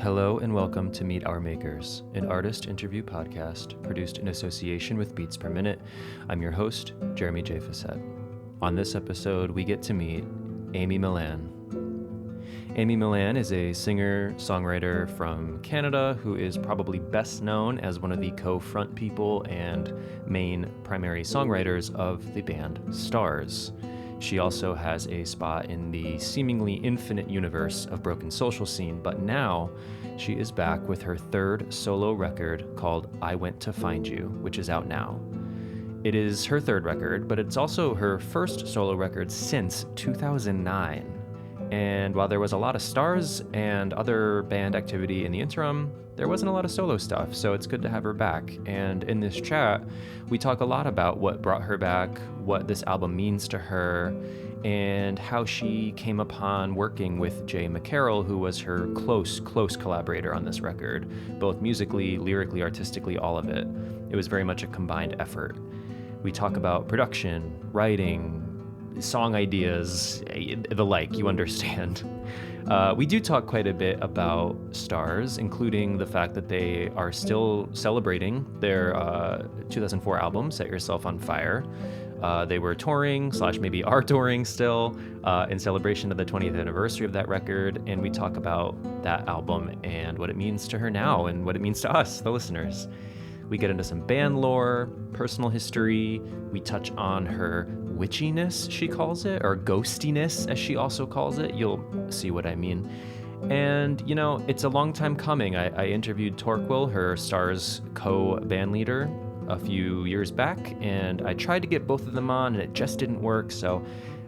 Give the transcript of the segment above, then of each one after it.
Hello and welcome to Meet Our Makers, an artist interview podcast produced in association with Beats Per Minute. I'm your host, Jeremy J. Facette. On this episode, we get to meet Amy Millan. Amy Millan is a singer-songwriter from Canada who is probably best known as one of the co-front people and main primary songwriters of the band Stars. She also has a spot in the seemingly infinite universe of Broken Social Scene, but now she is back with her third solo record called I Went to Find You, which is out now. It is her third record, but it's also her first solo record since 2009. And while there was a lot of Stars and other band activity in the interim, there wasn't a lot of solo stuff, so it's good to have her back. And in this chat, we talk a lot about what brought her back, what this album means to her, and how she came upon working with Jay McCarrol, who was her close collaborator on this record, both musically, lyrically, artistically, all of it. It was very much a combined effort. We talk about production, writing, song ideas, the like, you understand. We do talk quite a bit about Stars, including the fact that they are still celebrating their 2004 album, Set Yourself on Fire. They were touring, / maybe are touring still, in celebration of the 20th anniversary of that record, and we talk about that album and what it means to her now and what it means to us, the listeners. We get into some band lore, personal history. We touch on her witchiness, she calls it, or ghostiness, as she also calls it. You'll see what I mean. And, you know, it's a long time coming. I interviewed Torquil, her Stars co-bandleader, a few years back, and I tried to get both of them on, and it just didn't work, so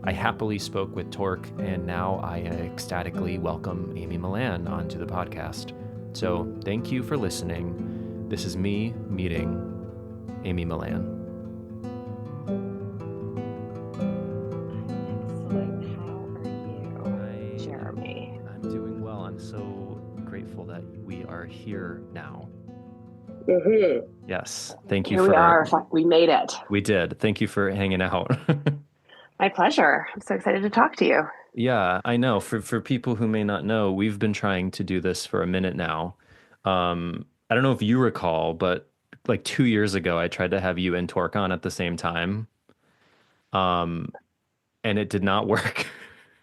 I happily spoke with Torque, and now I ecstatically welcome Amy Millan onto the podcast. So thank you for listening. This is me meeting Amy Millan. Excellent. How are you, Jeremy? I'm doing well. I'm so grateful that we are here now. Mm-hmm. Yes. Thank you Here we are. We made it. We did. Thank you for hanging out. My pleasure. I'm so excited to talk to you. Yeah, I know. For people who may not know, we've been trying to do this for a minute now. I don't know if you recall, but like 2 years ago, I tried to have you and Torque on at the same time. And it did not work.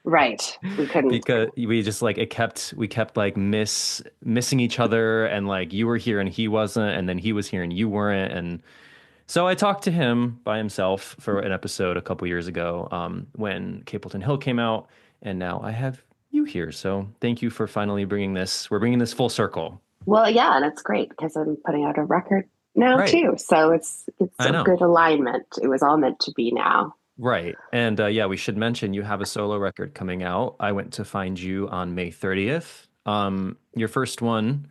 Right. We couldn't. Because we just like we kept like missing each other, and like you were here and he wasn't, and then he was here and you weren't. And so I talked to him by himself for an episode a couple years ago, when Capleton Hill came out, and now I have you here. So thank you for finally we're bringing this full circle. Well, yeah, and it's great because I'm putting out a record now too. So it's a good alignment. It was all meant to be now. Right. And yeah, we should mention you have a solo record coming out. I Went to Find You on May 30th. Your first one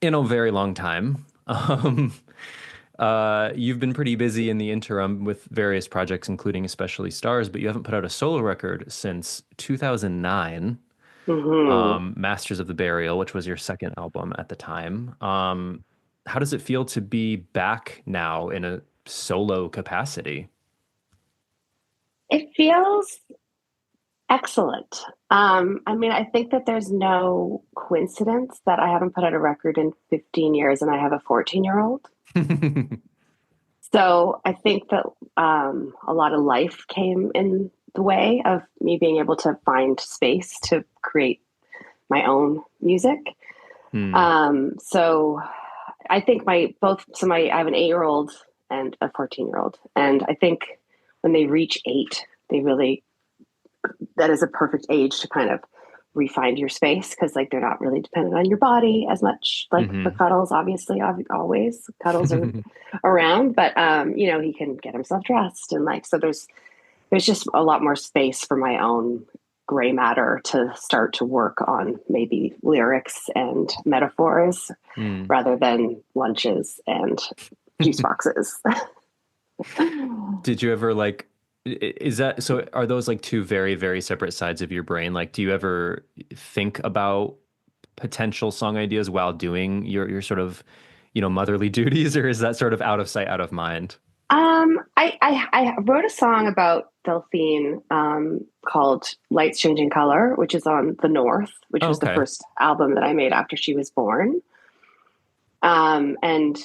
in a very long time. You've been pretty busy in the interim with various projects, including especially Stars, but you haven't put out a solo record since 2009. Mm-hmm. Masters of the Burial, which was your second album at the time. How does it feel to be back now in a solo capacity? It feels excellent. I mean, I think that there's no coincidence that I haven't put out a record in 15 years and I have a 14-year-old. So I think that a lot of life came in the way of me being able to find space to create my own music. So I think I have an 8-year-old and a 14-year-old. And I think when they reach 8, that is a perfect age to kind of refine your space, because like they're not really dependent on your body as much, like for cuddles, obviously, always cuddles are around, but you know, he can get himself dressed, and like, so there's just a lot more space for my own gray matter to start to work on maybe lyrics and metaphors rather than lunches and juice boxes. Did you ever are those like two very, very separate sides of your brain? Like, do you ever think about potential song ideas while doing your sort of, you know, motherly duties, or is that sort of out of sight, out of mind? I wrote a song about Delphine called Lights Changing Color, which is on The North, which Oh, was the okay. first album that I made after she was born. And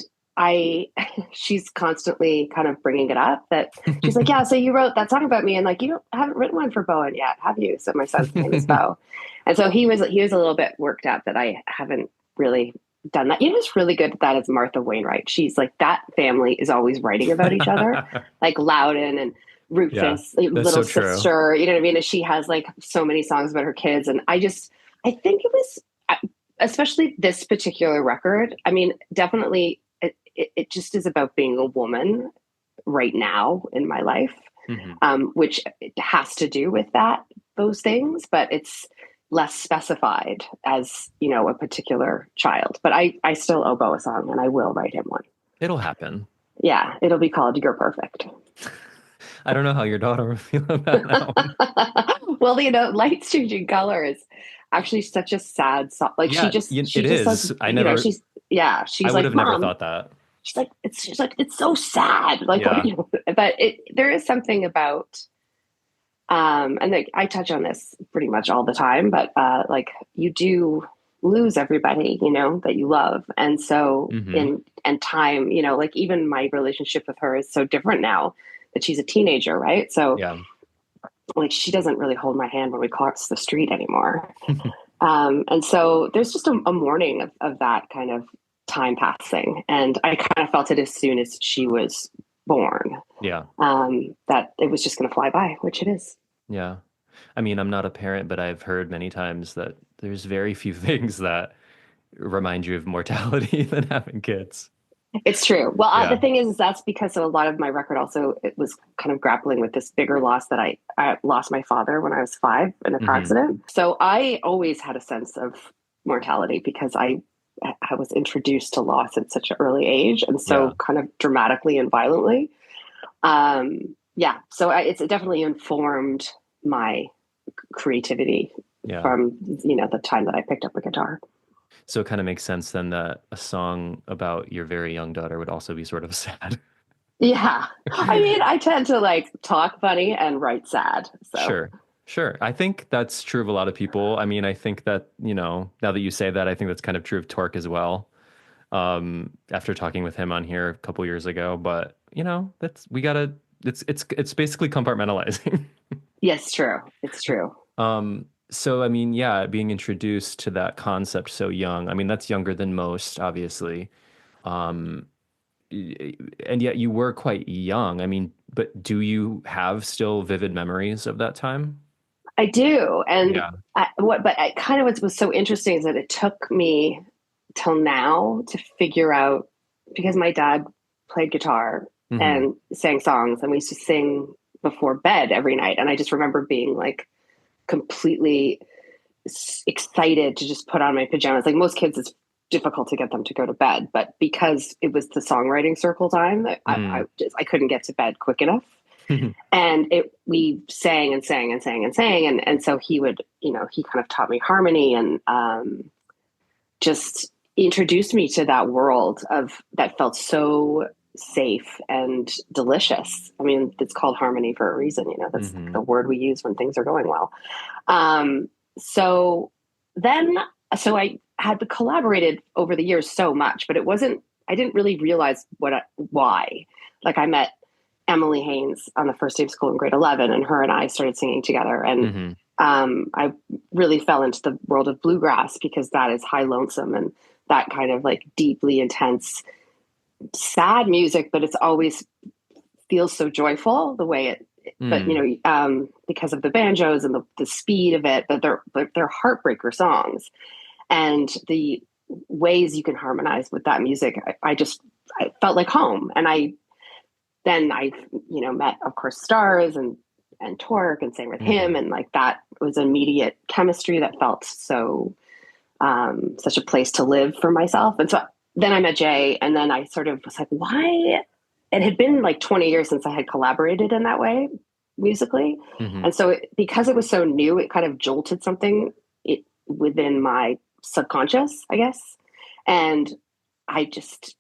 she's constantly kind of bringing it up that she's like, yeah, so you wrote that song about me, and like, haven't written one for Bowen yet, have you? So my son's name is Bo. And so he was a little bit worked up that I haven't really done that. You know who's really good at that is Martha Wainwright. She's like, that family is always writing about each other, like Loudon and Yeah, Rufus, that's little so true. sister, you know what I mean? And she has like so many songs about her kids. And I think it was, especially this particular record. I mean, definitely it just is about being a woman right now in my life, Hmm. which has to do with those things, but it's less specified as, you know, a particular child. But I still owe Bo a song and I will write him one. It'll happen. Yeah, it'll be called You're Perfect. I don't know how your daughter will feel about that one. Well, you know, Lights Changing Color is actually such a sad song. Like Yeah, she it just says, is. you know, I she's would like, have never Mom, thought that. she's like, it's so sad. Like, what Yeah. do you, but there is something about, and like, I touch on this pretty much all the time, but, like you do lose everybody, you know, that you love. And so Hmm. and time, you know, like even my relationship with her is so different now that she's a teenager. Right. So Yeah. like, she doesn't really hold my hand when we cross the street anymore. And so there's just a mourning of that kind of time passing. And I kind of felt it as soon as she was born, Yeah. that it was just going to fly by, which it is. Yeah. I mean, I'm not a parent, but I've heard many times that there's very few things that remind you of mortality than having kids. It's true. Well, the Yeah. thing is that's because a lot of my record also, it was kind of grappling with this bigger loss that I lost my father when I was 5 in a car Hmm. accident. So I always had a sense of mortality because I was introduced to loss at such an early age and Yeah. so kind of dramatically and violently. Yeah, so it's definitely informed my creativity Yeah. from, you know, the time that I picked up a guitar. So it kind of makes sense then that a song about your very young daughter would also be sort of sad. Yeah, I mean, I tend to like talk funny and write sad. So Sure. Sure. I think that's true of a lot of people. I mean, I think that, now that you say that, I think that's kind of true of Torque as well. After talking with him on here a couple years ago, but it's basically compartmentalizing. yes, true. It's true. So I mean, yeah, being introduced to that concept so young. I mean, that's younger than most, obviously. Um, and yet you were quite young. I mean, but do you have still vivid memories of that time? I do. And Yeah. but I kind of what was so interesting is that it took me till now to figure out because my dad played guitar Hmm. and sang songs, and we used to sing before bed every night. And I just remember being like completely excited to just put on my pajamas. Like most kids, it's difficult to get them to go to bed, but because it was the songwriting circle time, I couldn't get to bed quick enough. And we sang and sang and sang and sang, and so he would, you know, he kind of taught me harmony and just introduced me to that world of that felt so safe and delicious. I mean, it's called harmony for a reason, you know, that's Hmm. the word we use when things are going well. Um, so then, so I had collaborated over the years so much, but I didn't really realize why. Like I met Emily Haynes on the first day of school in grade 11, and her and I started singing together. And Hmm. I really fell into the world of bluegrass because that is high lonesome and that kind of like deeply intense, sad music, but it's always feels so joyful the way but you Mm. know, because of the banjos and the speed of it, but they're heartbreaker songs and the ways you can harmonize with that music. I felt like home. And I you know, met of course Stars and Torque and sang with him. Hmm. And like that was immediate chemistry that felt so, such a place to live for myself. And so then I met Jay and then I sort of was like, why? It had been like 20 years since I had collaborated in that way musically. Hmm. And so because it was so new, it kind of jolted something within my subconscious, I guess. And I just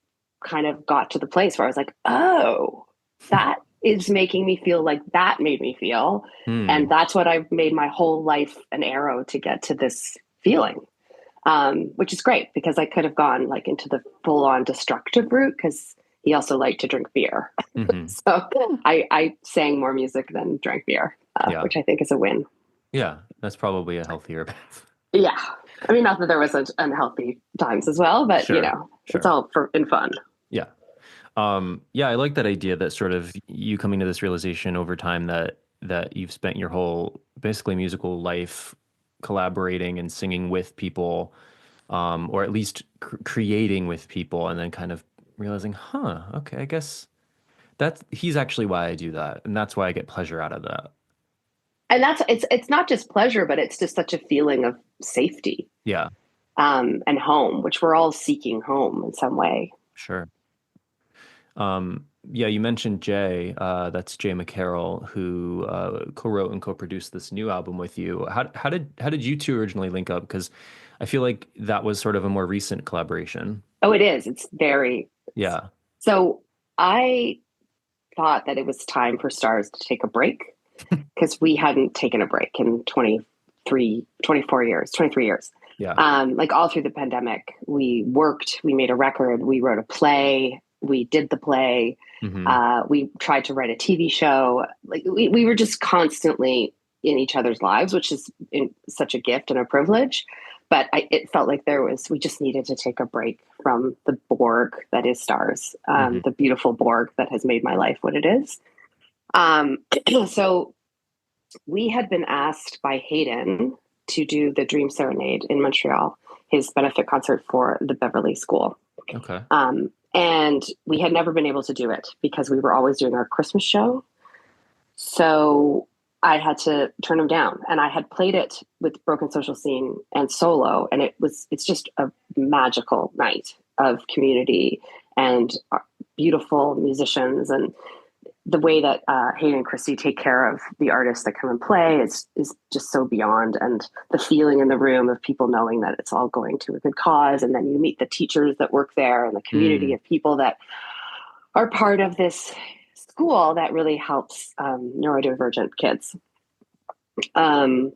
kind of got to the place where I was like, oh, that is making me feel like that made me feel. And Hmm. that's what I've made my whole life an arrow to get to this feeling, which is great because I could have gone like into the full on destructive route because he also liked to drink beer. Hmm. So I sang more music than drank beer, Yeah. which I think is a win. Yeah. That's probably a healthier path. Yeah. I mean, not that there wasn't unhealthy times as well, but Sure. it's Sure. all for in fun. Yeah. Yeah, I like that idea that sort of you coming to this realization over time that you've spent your whole basically musical life collaborating and singing with people, or at least creating with people, and then kind of realizing, huh, okay, I guess that's he's actually why I do that, and that's why I get pleasure out of that. And that's it's not just pleasure, but it's just such a feeling of safety, Yeah, and home, which we're all seeking home in some way. sure. Yeah, you mentioned Jay. That's Jay McCarrol, who co-wrote and co-produced this new album with you. How did you two originally link up? Because I feel like that was sort of a more recent collaboration. Oh, it is. It's very Yeah. so. I thought that it was time for Stars to take a break because we hadn't taken a break in 24 years, 23 years. Yeah. Like all through the pandemic, we worked, we made a record, we wrote a play, we did the play, Hmm. we tried to write a TV show. Like we were just constantly in each other's lives, which is such a gift and a privilege. But it felt like we just needed to take a break from the Borg that is Stars, Hmm. the beautiful Borg that has made my life what it is. Um, so we had been asked by Hayden to do the Dream Serenade in Montreal, his benefit concert for the Beverly School. Okay. And we had never been able to do it because we were always doing our Christmas show. So I had to turn him down. And I had played it with Broken Social Scene and solo. And it's just a magical night of community and beautiful musicians, and the way that Hayden and Christy take care of the artists that come and play is just so beyond. And the feeling in the room of people knowing that it's all going to a good cause. And then you meet the teachers that work there and the community Mm. of people that are part of this school that really helps neurodivergent kids. Um,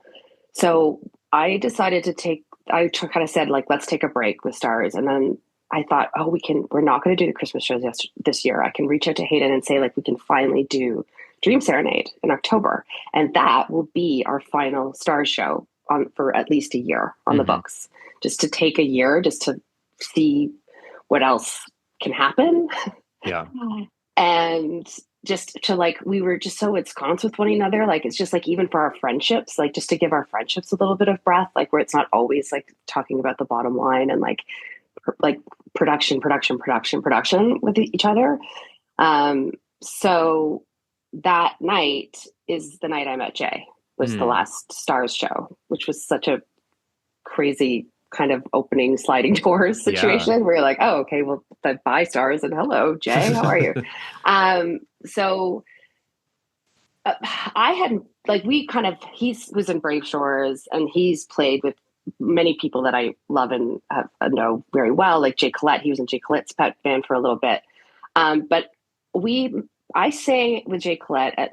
so I decided I kind of said, like, let's take a break with Stars. And then I thought, oh, we're not going to do the Christmas shows this year. I can reach out to Hayden and say, like, we can finally do Dream Serenade in October. And that will be our final Stars show for at least a year on the Hmm. books, just to take a year, just to see what else can happen. Yeah. And just to, like, we were just so ensconced with one another. Like, it's just like, even for our friendships, like, just to give our friendships a little bit of breath, like, where it's not always like talking about the bottom line and like production with each other. So that night is the night I met Jay, was the Mm. last Stars show, which was such a crazy kind of opening sliding doors Yeah. situation where you're like, oh, okay, well, then bye Stars, and hello Jay, how are you? So I had, like, we kind of, he was in Brave Shores and he's played with many people that I love and know very well, like Jay Collette. He was in Jay Colette's pet band for a little bit. But I sang with Jay Collette at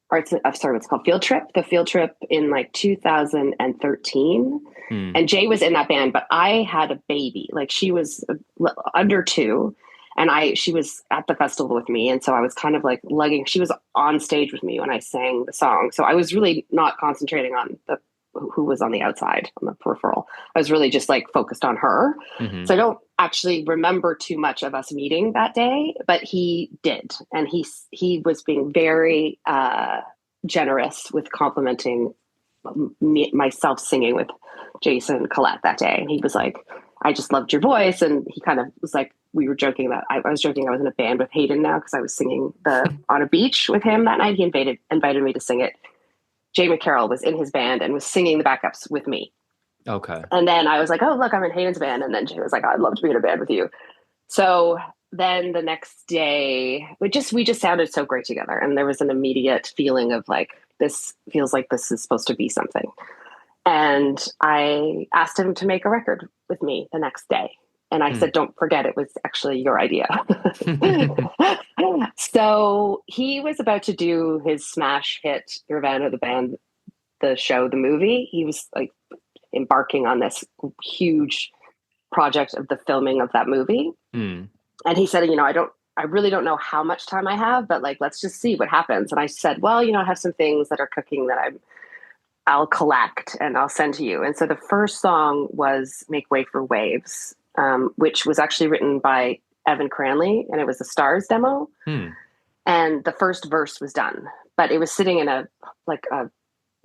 what's called Field Trip, the Field Trip in like 2013. Mm. And Jay was in that band, but I had a baby. Like, she was under 2, and she was at the festival with me. And so I was kind of like lugging, she was on stage with me when I sang the song. So I was really not concentrating on who was on the outside, on the peripheral. I was really just like focused on her. Hmm. So I don't actually remember too much of us meeting that day, but he did. And he was being very generous with complimenting myself singing with Jason Collette that day. And he was like, I just loved your voice. And he kind of was like, we were joking that I was joking I was in a band with Hayden now because I was singing on a beach with him that night. He invited me to sing it. Jay McCarrol was in his band and was singing the backups with me. Okay. And then I was like, oh, look, I'm in Hayden's band. And then Jay was like, I'd love to be in a band with you. So then the next day, we just sounded so great together. And there was an immediate feeling of like, this feels like this is supposed to be something. And I asked him to make a record with me the next day. And I said, don't forget, it was actually your idea. So he was about to do his smash hit, Nirvana, the band, the show, the movie. He was like embarking on this huge project of the filming of that movie. Mm. And he said, I really don't know how much time I have, but like, let's just see what happens. And I said, well, I have some things that are cooking that I'll collect and I'll send to you. And so the first song was Make Way for Waves, which was actually written by Evan Cranley, and it was a Stars demo. And the first verse was done, but it was sitting in a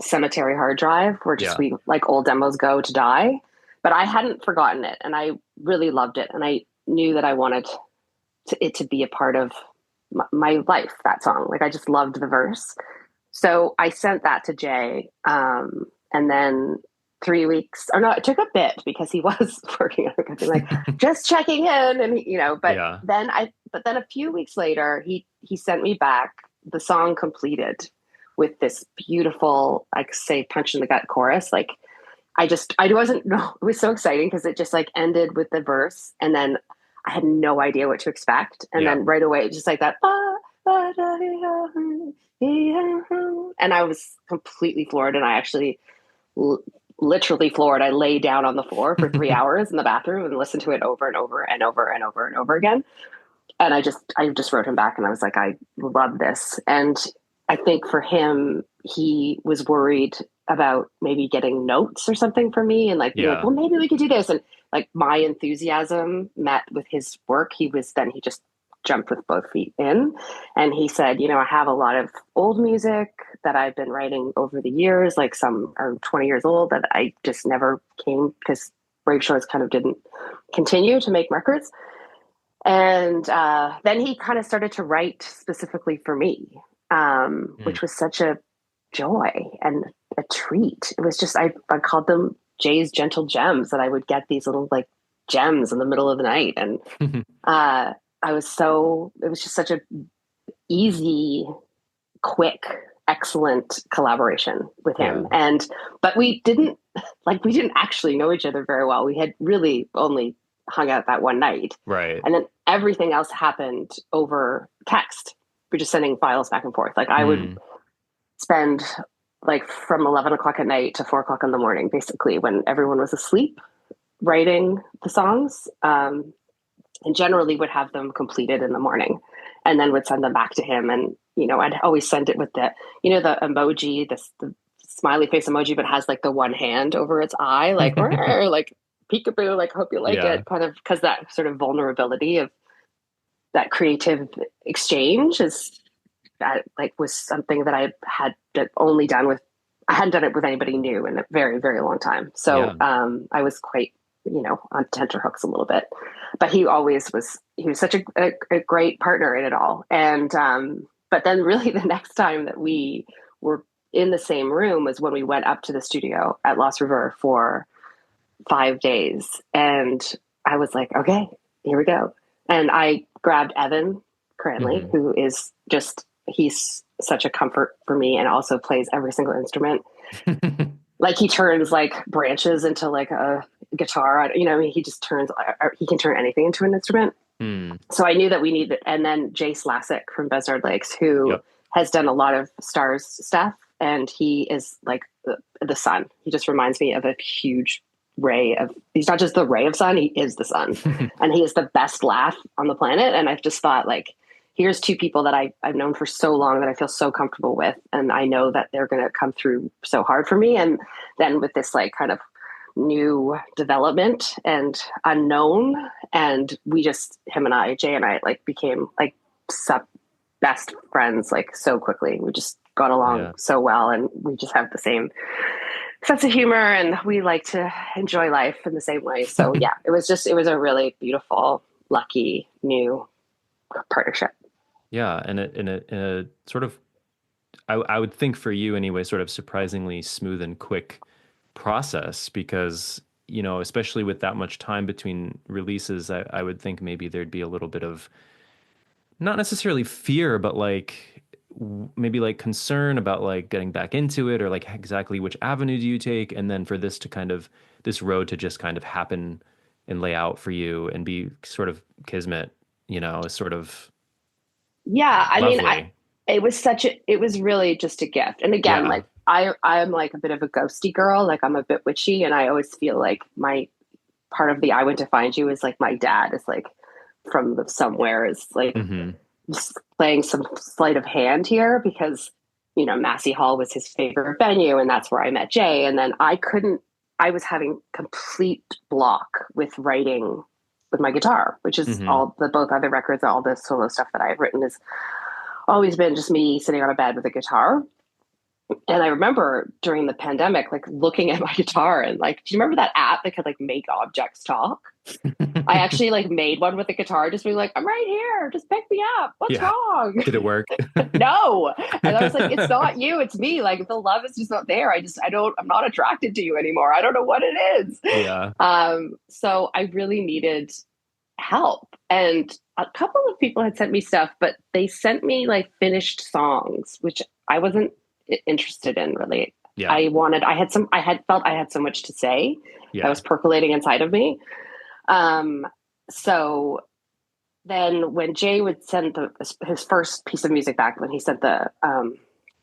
cemetery hard drive where we like old demos go to die. But I hadn't forgotten it, and I really loved it, and I knew that I wanted it to be a part of my life. That song, like I just loved the verse. So I sent that to Jay, and then 3 weeks, or no, it took a bit because he was working on something like just checking in, and but then a few weeks later, he sent me back the song completed with this beautiful, like say, punch in the gut chorus. Like I wasn't, no, it was so exciting because it just like ended with the verse, and then I had no idea what to expect, and then right away, just like that. And I was completely floored, and I actually literally floored. I lay down on the floor for 3 hours in the bathroom and listened to it over and over and over and over and over again. And I just wrote him back, and I was like, I love this. And I think for him, he was worried about maybe getting notes or something from me, and like, well, maybe we could do this. And like my enthusiasm met with his work. He just jumped with both feet in, and he said, I have a lot of old music that I've been writing over the years, like some are 20 years old that I just never came, because Brave Shores kind of didn't continue to make records. And then he kind of started to write specifically for me, which was such a joy and a treat. It was just, I called them Jay's gentle gems, that I would get these little like gems in the middle of the night. And it was just such a easy, quick, excellent collaboration with him. But we didn't actually know each other very well. We had really only hung out that one night. Right. And then everything else happened over text. We're just sending files back and forth. Like I would spend like from 11 o'clock at night to 4 o'clock in the morning, basically when everyone was asleep, writing the songs. And generally would have them completed in the morning, and then would send them back to him. And, I'd always send it with the emoji, the smiley face emoji, but has like the one hand over its eye, like, or like peekaboo, like, hope you like it, kind of, because that sort of vulnerability of that creative exchange was something that I had only done with, I hadn't done it with anybody new in a very, very long time. So I was quite, on tenterhooks a little bit, but he was such a great partner in it all. And, but then really the next time that we were in the same room was when we went up to the studio at Lost River for 5 days. And I was like, okay, here we go. And I grabbed Evan Cranley, who is he's such a comfort for me, and also plays every single instrument. Like he turns like branches into like a guitar. He just he can turn anything into an instrument. So I knew that we needed, and then Jay Slasic from Besnard Lakes, who has done a lot of Stars stuff. And he is like the sun. He just reminds me of a huge he's not just the ray of sun, he is the sun. And he is the best laugh on the planet. And I've just thought, like, here's two people that I've known for so long, that I feel so comfortable with. And I know that they're going to come through so hard for me. And then with this like kind of new development and unknown, and him and I, Jay and I, like became like best friends, like so quickly. We just got along so well, and we just have the same sense of humor, and we like to enjoy life in the same way. So it was a really beautiful, lucky new partnership. Yeah. And in a sort of, I would think for you anyway, sort of surprisingly smooth and quick process, because, especially with that much time between releases, I would think maybe there'd be a little bit of, not necessarily fear, but like maybe like concern about like getting back into it, or like exactly which avenue do you take. And then for this road to just kind of happen and lay out for you and be sort of kismet, is sort of Yeah, I mean, lovely. it was really just a gift. And again, Yeah. like I'm like a bit of a ghosty girl. Like I'm a bit witchy, and I always feel like my part of the I went to find you is like my dad is like from somewhere is like Hmm. just playing some sleight of hand here because Massey Hall was his favorite venue, and that's where I met Jay. And then I was having complete block with writing with my guitar, which is Hmm. all the both other records, all the solo stuff that I've written has always been just me sitting on a bed with a guitar. And I remember during the pandemic, like looking at my guitar and like, do you remember that app that could like make objects talk? I actually like made one with the guitar, just being like, I'm right here. Just pick me up. What's Yeah. wrong? Did it work? No. And I was like, it's not you, it's me. Like the love is just not there. I'm not attracted to you anymore. I don't know what it is. Yeah. So I really needed help. And a couple of people had sent me stuff, but they sent me like finished songs, which I wasn't interested in really. Yeah. I had felt I had so much to say that Yeah. was percolating inside of me. So then when Jay would send his first piece of music back, when he sent the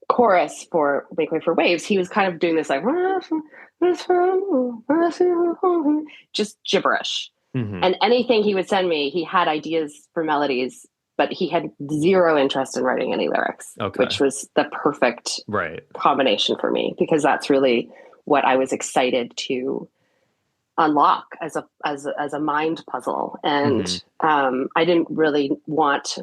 chorus for Make Way for Waves, he was kind of doing this like just gibberish. Hmm. And anything he would send me, he had ideas for melodies, but he had zero interest in writing any lyrics, Okay. which was the perfect Right. combination for me because that's really what I was excited to unlock as a mind puzzle. Hmm. And I didn't really want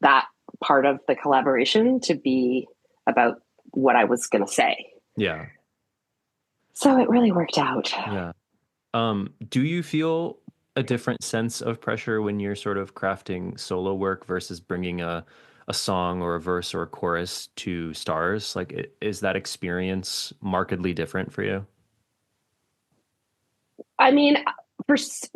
that part of the collaboration to be about what I was going to say. Yeah. So it really worked out. Yeah. Do you feel a different sense of pressure when you're sort of crafting solo work versus bringing a song or a verse or a chorus to stars? Like, is that experience markedly different for you? I mean,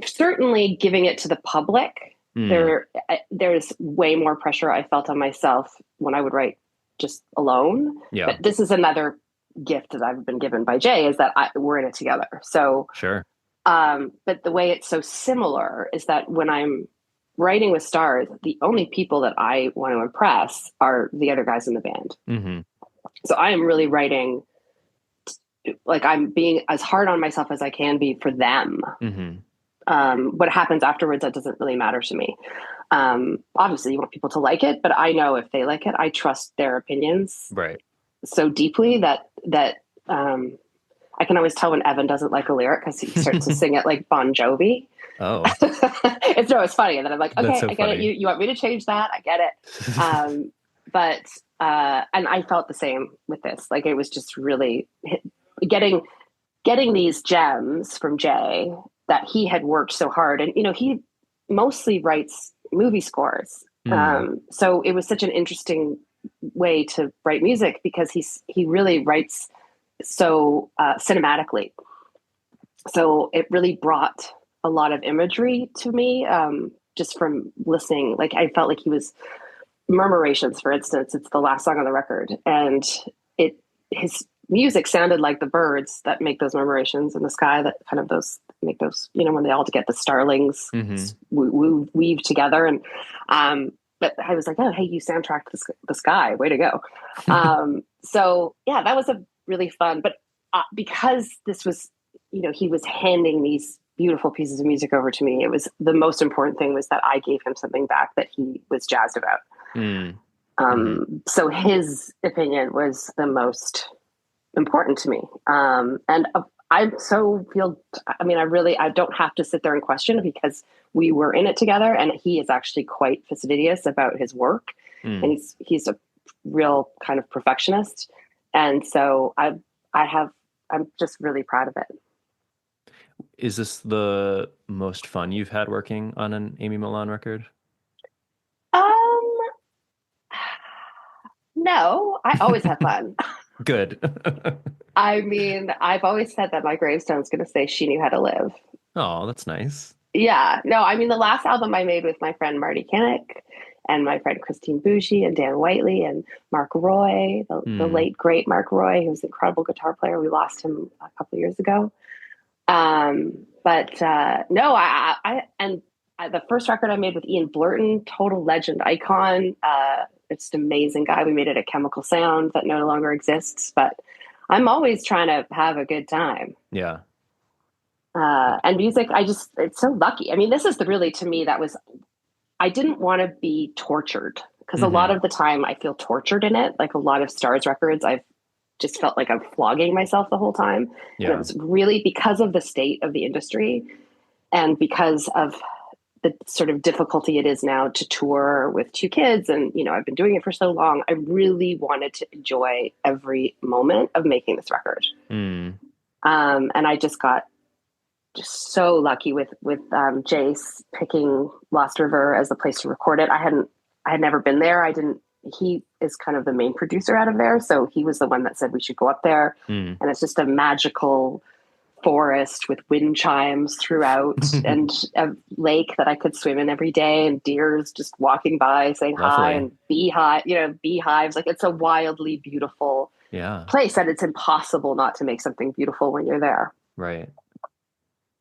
certainly giving it to the public, Mm, there's way more pressure I felt on myself when I would write just alone. yeah, But this is another gift that I've been given by Jay is that we're in it together. So, sure. but the way it's so similar is that when I'm writing with stars, the only people that I want to impress are the other guys in the band. Hmm. So I am really writing like I'm being as hard on myself as I can be for them. Hmm. What happens afterwards, that doesn't really matter to me. Obviously, you want people to like it, but I know if they like it, I trust their opinions Right. so deeply that I can always tell when Evan doesn't like a lyric because he starts to sing it like Bon Jovi. Oh, It's funny, and then I'm like, that's okay, so I get it. funny. You want me to change that? I get it. But and I felt the same with this. Like it was just really getting these gems from Jay that he had worked so hard. And, he mostly writes movie scores. Mm, So it was such an interesting way to write music because he really writes so cinematically. So it really brought a lot of imagery to me just from listening. Like I felt like he was Murmurations, for instance. It's the last song on the record, and his music sounded like the birds that make those murmurations in the sky. That kind of those make those when they all get the starlings hmm. weave together. And but I was like, oh hey, you soundtracked the sky. Way to go. So yeah, that was a really fun. But because this was he was handing these beautiful pieces of music over to me, it was the most important thing was that I gave him something back that he was jazzed about. Mm, hmm. So his opinion was the most important to me. And I so feel, I mean, I don't have to sit there and question it because we were in it together, and he is actually quite fastidious about his work, Mm. and he's a real kind of perfectionist. And so I'm just really proud of it. Is this the most fun you've had working on an Amy Millan record? Um, no, I always have fun. Good. I mean, I've always said that my gravestone's going to say she knew how to live. Oh, that's nice. Yeah, no, I mean, the last album I made with my friend Marty Kinnick and my friend Christine Bougie and Dan Whiteley and Mark Roy, the Mm, late, great Mark Roy, who's an incredible guitar player. We lost him a couple of years ago. But no, the first record I made with Ian Blurton, total legend, icon. It's an amazing guy. We made it at Chemical Sound that no longer exists, but I'm always trying to have a good time. Yeah. And music, it's so lucky. I mean, this is really, to me, I didn't want to be tortured, because a lot of the time I feel tortured in it. Like a lot of Stars records, I've just felt like I'm flogging myself the whole time. Yeah. And it was really because of the state of the industry and because of the sort of difficulty it is now to tour with 2 kids. And, I've been doing it for so long. I really wanted to enjoy every moment of making this record. And I just got so lucky with Jace picking Lost River as the place to record it. I had never been there. He is kind of the main producer out of there. So he was the one that said we should go up there. And it's just a magical forest with wind chimes throughout and a lake that I could swim in every day, and deers just walking by saying hi, and beehives. Like, it's a wildly beautiful place that it's impossible not to make something beautiful when you're there. Right.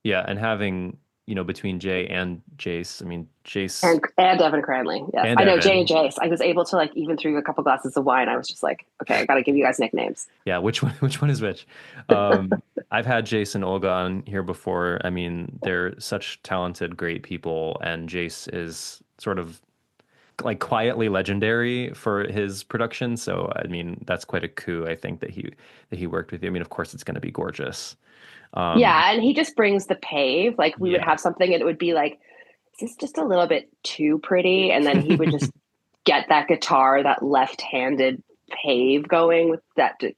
Yeah. And having, between Jay and Jace, I mean, Jace and Evan Cranley. Yeah. I know Jay and Jace. I was able to, even through a couple glasses of wine, I was just like, okay, I got to give you guys nicknames. Yeah. Which one is which? I've had Jace and Olga on here before. I mean, they're such talented, great people. And Jace is sort of quietly legendary for his production. So, I mean, that's quite a coup, I think, that he worked with you. I mean, of course, it's going to be gorgeous. And he just brings the pave. We would have something and it would be like, is this just a little bit too pretty? And then he would just get that guitar, that left-handed pave going with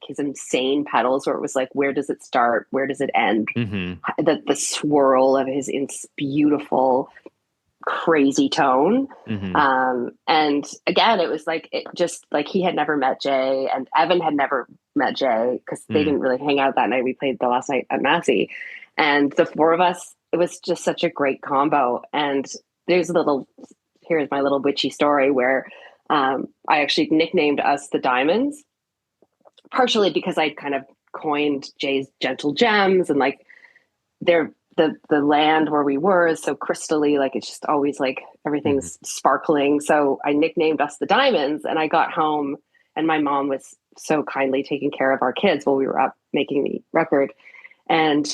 his insane pedals, where it was like, where does it start? Where does it end? The swirl of his beautiful, crazy tone. And again, it was he had never met Jay, and Evan had never met Jay, because they didn't really hang out that night. We played the last night at Massey, and the 4 of us, it was just such a great combo. And here's my little witchy story where I actually nicknamed us the Diamonds, partially because I kind of coined Jay's Gentle Gems, and they're the land where we were is so crystally, it's just always everything's sparkling. So I nicknamed us the Diamonds, and I got home and my mom was so kindly taking care of our kids while we were up making the record. And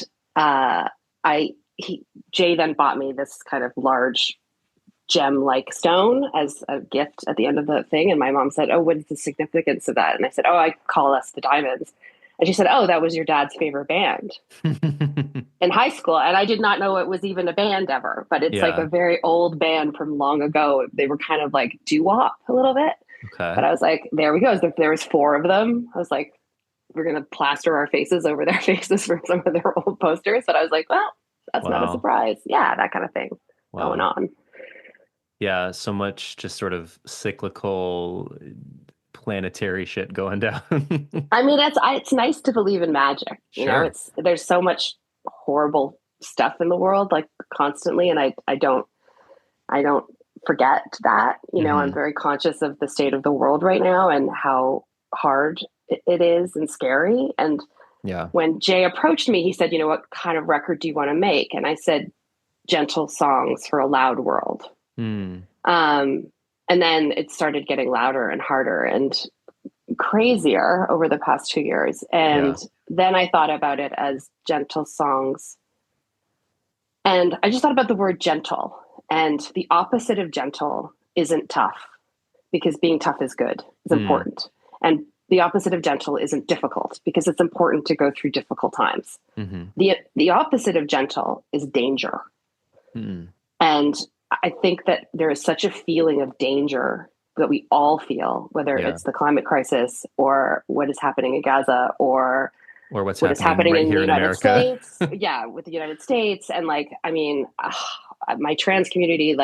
Jay then bought me this kind of large gem-like stone as a gift at the end of the thing. And my mom said, "Oh, what is the significance of that?" And I said, "Oh, I call us the Diamonds." And she said, "Oh, that was your dad's favorite band in high school." And I did not know it was even a band ever, but it's a very old band from long ago. They were kind of like doo-wop a little bit. Okay. But I was like, there we go. There was 4 of them. I was like, we're going to plaster our faces over their faces from some of their old posters. But I was like, well, that's not a surprise. Yeah, that kind of thing going on. Yeah, so much just sort of cyclical planetary shit going down. I mean, it's nice to believe in magic. Sure. There's so much horrible stuff in the world, constantly, and I don't forget that. I'm very conscious of the state of the world right now and how hard it is and scary. And when Jay approached me, he said, "What kind of record do you want to make?" And I said, "Gentle songs for a loud world." And then it started getting louder and harder and crazier over the past 2 years. And then I thought about it as gentle songs. And I just thought about the word gentle. And the opposite of gentle isn't tough, because being tough is good. It's important. And the opposite of gentle isn't difficult, because it's important to go through difficult times. The opposite of gentle is danger. And I think that there is such a feeling of danger that we all feel, whether it's the climate crisis or what is happening in Gaza or what is happening right in the here United in States. With the United States. And my trans community,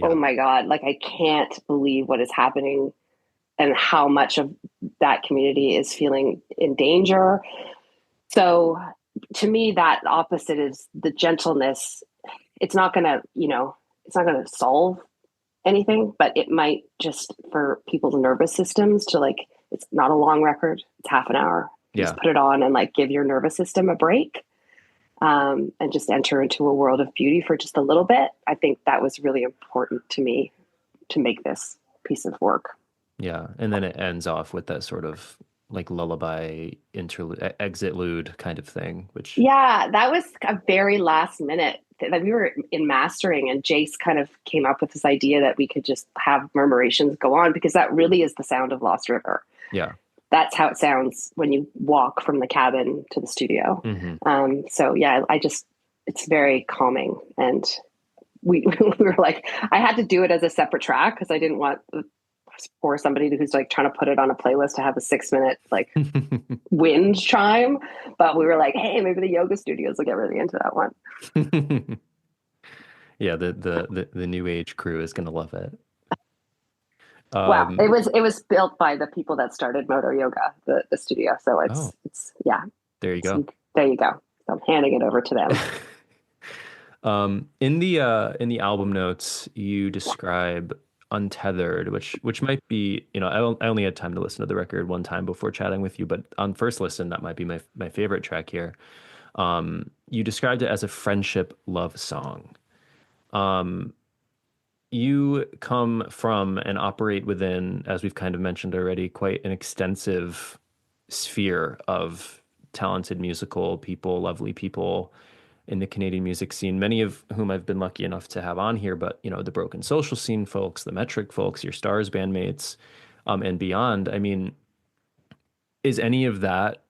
oh my God, I can't believe what is happening and how much of that community is feeling in danger. So to me, that opposite is the gentleness. It's not going to solve anything, but it might, just for people's nervous systems to it's not a long record. It's half an hour. Just put it on and give your nervous system a break. and just enter into a world of beauty for just a little bit. I think that was really important to me to make this piece of work. Yeah. And then it ends off with that sort of like lullaby interlude, exitlude kind of thing, which, Yeah, that was a very last minute that we were in mastering, and Jace kind of came up with this idea that we could just have murmurations go on, because that really is the sound of Lost River. yeah. That's how it sounds when you walk from the cabin to the studio. Hmm. So yeah, it's very calming. And we, we were like, I had to do it as a separate track because I didn't want for somebody who's like trying to put it on a playlist to have a 6 minute like wind chime. But we were like, hey, maybe the yoga studios will get really into that one. Yeah, the new age crew is gonna love it. Wow, Um, it was built by the people that started Moto Yoga, the studio. So oh, it's yeah. there you go. There you go. So I'm handing it over to them. In the album notes, you describe Untethered, which might be, I only had time to listen to the record one time before chatting with you, but on first listen, that might be my favorite track here. You described it as a friendship love song. Um, you come from and operate within, as we've kind of mentioned already, quite an extensive sphere of talented musical people, lovely people in the Canadian music scene, many of whom I've been lucky enough to have on here, but the Broken Social Scene folks, the Metric folks, your Stars bandmates, and beyond. I mean, is any of that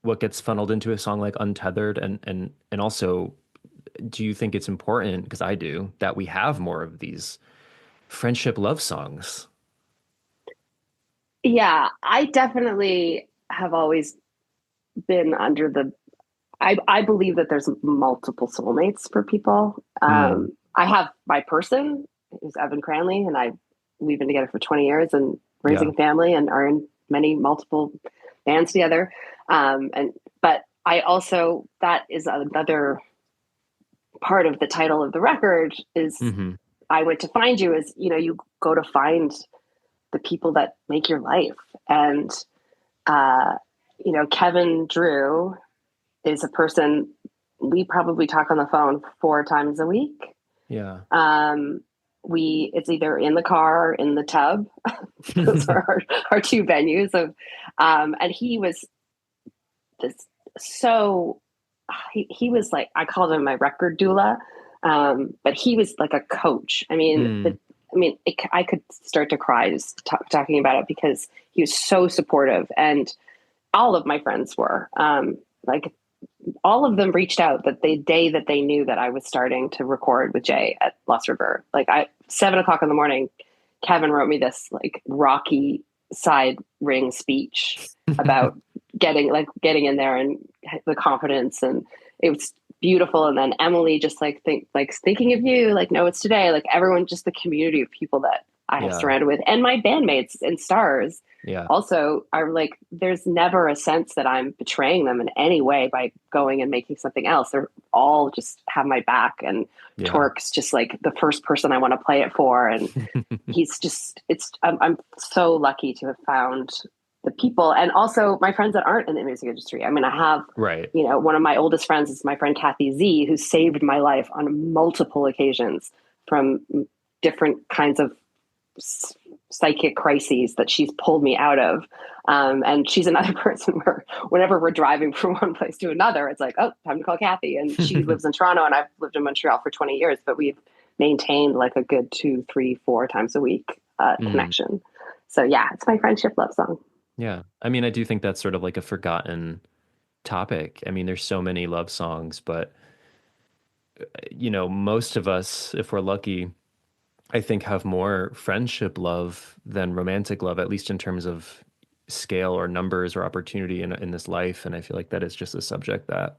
what gets funneled into a song like Untethered? And also, do you think it's important, because I do, that we have more of these friendship love songs? Yeah, I definitely have always been under the I believe that there's multiple soulmates for people. Mm, I have my person, who's Evan Cranley, and we've been together for 20 years and raising yeah. a family and are in many multiple bands together. But I also, that is another part of the title of the record is Hmm. I went to find you, is, you go to find the people that make your life. And, uh, Kevin Drew is a person we probably talk on the phone 4 times a week. Yeah. It's either in the car or in the tub. Those are our two venues of, and he was this, so he was like, I called him my record doula. But he was like a coach. I mean, Mm, I could start to cry just talking about it, because he was so supportive, and all of my friends were, like, all of them reached out that the day that they knew that I was starting to record with Jay at Lost River. Like, 7 o'clock in the morning, Kevin wrote me this like rocky side ring speech about getting in there and the confidence, and it was beautiful. And then Emily just thinking of you, like, no, it's today. Like, everyone, just the community of people that I have yeah. surrounded with, and my bandmates and Stars Yeah. also are like, there's never a sense that I'm betraying them in any way by going and making something else. They're all just have my back, and Yeah. Torque's just like the first person I want to play it for. And he's just, I'm so lucky to have found the people, and also my friends that aren't in the music industry. I mean, I have, Right. one of my oldest friends is my friend Kathy Z, who saved my life on multiple occasions from different kinds of psychic crises that she's pulled me out of. And she's another person where whenever we're driving from one place to another, it's like, oh, time to call Kathy. And she lives in Toronto and I've lived in Montreal for 20 years, but we've maintained like a good 2, 3, 4 times a week Mm, connection. So yeah, it's my friendship love song. yeah. I mean, I do think that's sort of like a forgotten topic. I mean, there's so many love songs, but most of us, if we're lucky, I think have more friendship love than romantic love, at least in terms of scale or numbers or opportunity in this life. And I feel like that is just a subject that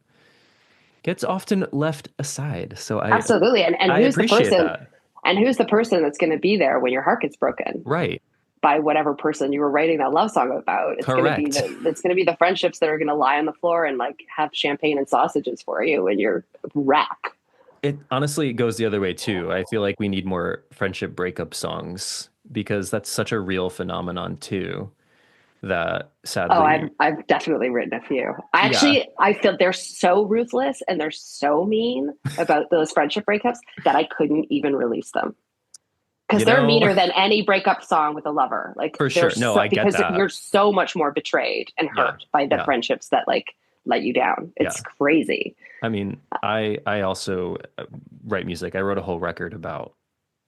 gets often left aside. So Absolutely. And I appreciate that. who's the person that's going to be there when your heart gets broken Right. by whatever person you were writing that love song about? Correct. It's going to be the friendships that are going to lie on the floor and like have champagne and sausages for you when you're wreck. It honestly goes the other way too. I feel like we need more friendship breakup songs because that's such a real phenomenon too. that Oh, sadly, I've definitely written a few. yeah, I feel they're so ruthless and they're so mean about those friendship breakups that I couldn't even release them because you they're know, meaner than any breakup song with a lover. Like for they're sure. No, so, I get because that. you're so much more betrayed and Yeah. hurt by the Yeah. friendships that like let you down. Yeah. It's crazy. I mean, I also write music. I wrote a whole record about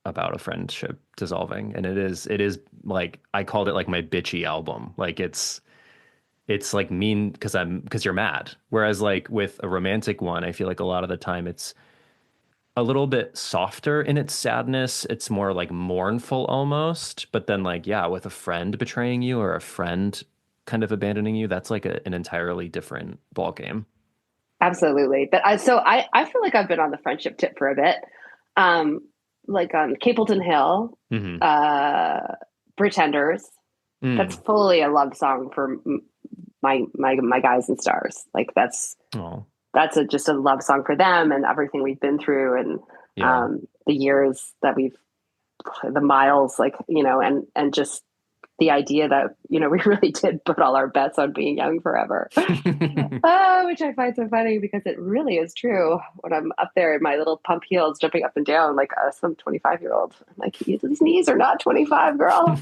a friendship dissolving, and it is like I called it like my bitchy album. Like it's like mean because you're mad. Whereas like with a romantic one, I feel like a lot of the time it's a little bit softer in its sadness. It's more like mournful almost. But then like yeah, with a friend betraying you or a friend kind of abandoning you, that's like an entirely different ball game. Absolutely. But I feel like I've been on the friendship tip for a bit. Um, like on Capleton Hill, Hmm. uh, Pretenders. That's Mm. fully a love song for my guys and stars. Like Oh, just a love song for them and everything we've been through and yeah. the years that the miles, like and just the idea that we really did put all our bets on being young forever. Oh, which I find so funny because it really is true. When I'm up there in my little pump heels, jumping up and down like some 25-year-old, I'm like, these knees are not 25, girl.